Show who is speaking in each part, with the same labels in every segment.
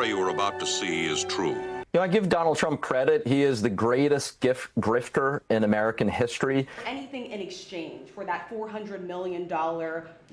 Speaker 1: story you are about to see is true.
Speaker 2: You know, I give Donald Trump credit. He is the greatest grifter in American history.
Speaker 3: Anything in exchange for that $400 million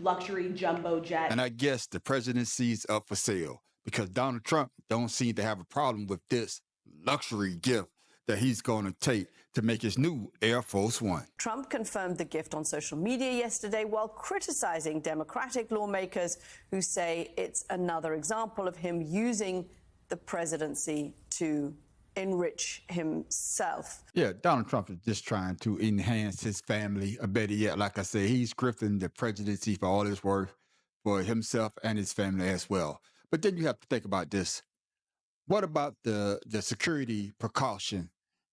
Speaker 3: luxury jumbo jet.
Speaker 4: And I guess the presidency's up for sale because Donald Trump don't seem to have a problem with this luxury gift that he's going to take to make his new Air Force One.
Speaker 5: Trump confirmed the gift on social media yesterday while criticizing Democratic lawmakers who say it's another example of him using the presidency to enrich himself.
Speaker 4: Yeah, Donald Trump is just trying to enhance his family, or better yet, like I said, he's grifting the presidency for all it's worth for himself and his family as well. But then you have to think about this. What about the security precaution,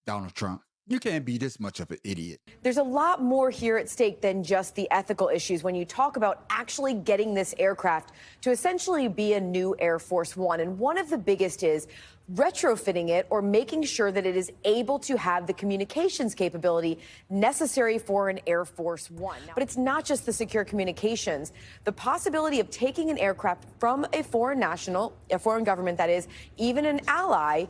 Speaker 4: Donald Trump? You can't be this much of an idiot.
Speaker 6: There's a lot more here at stake than just the ethical issues when you talk about actually getting this aircraft to essentially be a new Air Force One. And one of the biggest is retrofitting it or making sure that it is able to have the communications capability necessary for an Air Force One. But it's not just the secure communications. The possibility of taking an aircraft from a foreign national, a foreign government that is, even an ally,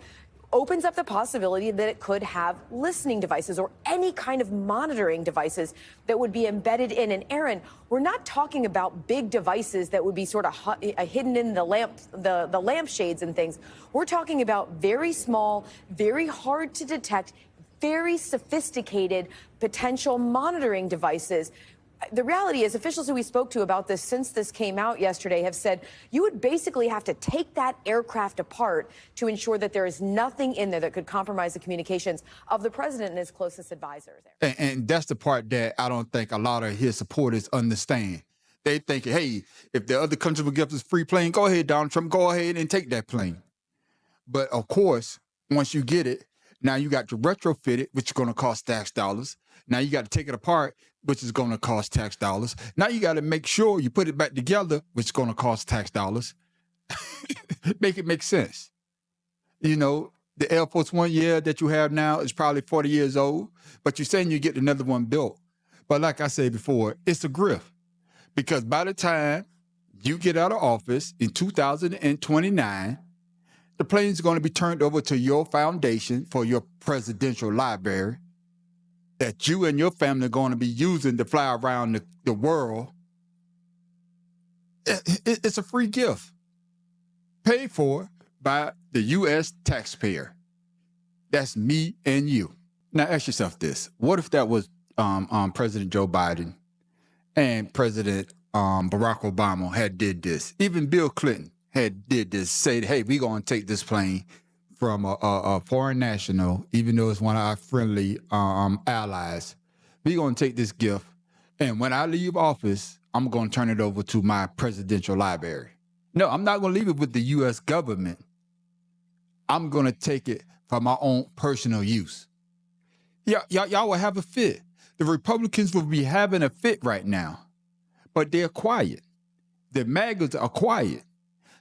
Speaker 6: opens up the possibility that it could have listening devices or any kind of monitoring devices that would be embedded in. And Aaron, we're not talking about big devices that would be sort of hidden in the lampshades and things. We're talking about very small, very hard to detect, very sophisticated potential monitoring devices. The reality is officials who we spoke to about this since this came out yesterday have said you would basically have to take that aircraft apart to ensure that there is nothing in there that could compromise the communications of the president and his closest advisors.
Speaker 4: And that's the part that I don't think a lot of his supporters understand. They think, hey, if the other country will give us free plane, go ahead, Donald Trump, go ahead and take that plane. But of course, once you get it, now you got to retrofit it, which is going to cost tax dollars. Now you got to take it apart, which is going to cost tax dollars. Now you got to make sure you put it back together, which is going to cost tax dollars. Make it make sense. You know, the Air Force One that you have now is probably 40 years old, but you're saying you get another one built. But like I said before, it's a grift. Because by the time you get out of office in 2029, the plane's going to be turned over to your foundation for your presidential library that you and your family are going to be using to fly around the world. It's a free gift paid for by the U.S. taxpayer. That's me and you. Now ask yourself this. What if that was President Joe Biden and President Barack Obama had did this? Even Bill Clinton had did this, said, hey, we're going to take this plane from a foreign national, even though it's one of our friendly allies. We're going to take this gift, and when I leave office, I'm going to turn it over to my presidential library. No, I'm not going to leave it with the U.S. government. I'm going to take it for my own personal use. Y'all will have a fit. The Republicans will be having a fit right now, but they're quiet. The MAGAs are quiet.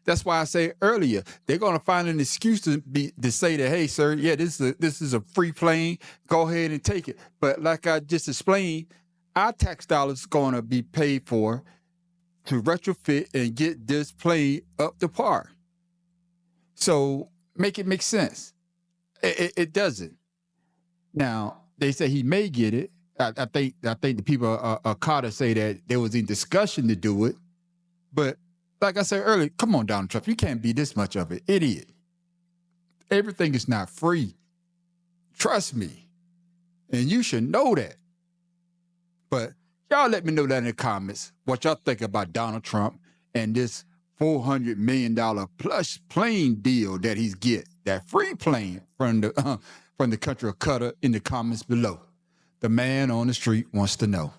Speaker 4: That's why I say earlier, they're going to find an excuse to say that, hey, sir, yeah, this is a free plane. Go ahead and take it. But like I just explained, our tax dollars going to be paid for to retrofit and get this plane up to par. So make it make sense. It doesn't. Now, they say he may get it. I think the people Carter say that there was in discussion to do it. But like I said earlier, come on, Donald Trump, you can't be this much of an idiot. Everything is not free. Trust me. And you should know that. But y'all let me know that in the comments, what y'all think about Donald Trump and this $400 million plush plane deal that he's get, that free plane from the country of Qatar, in the comments below. The man on the street wants to know.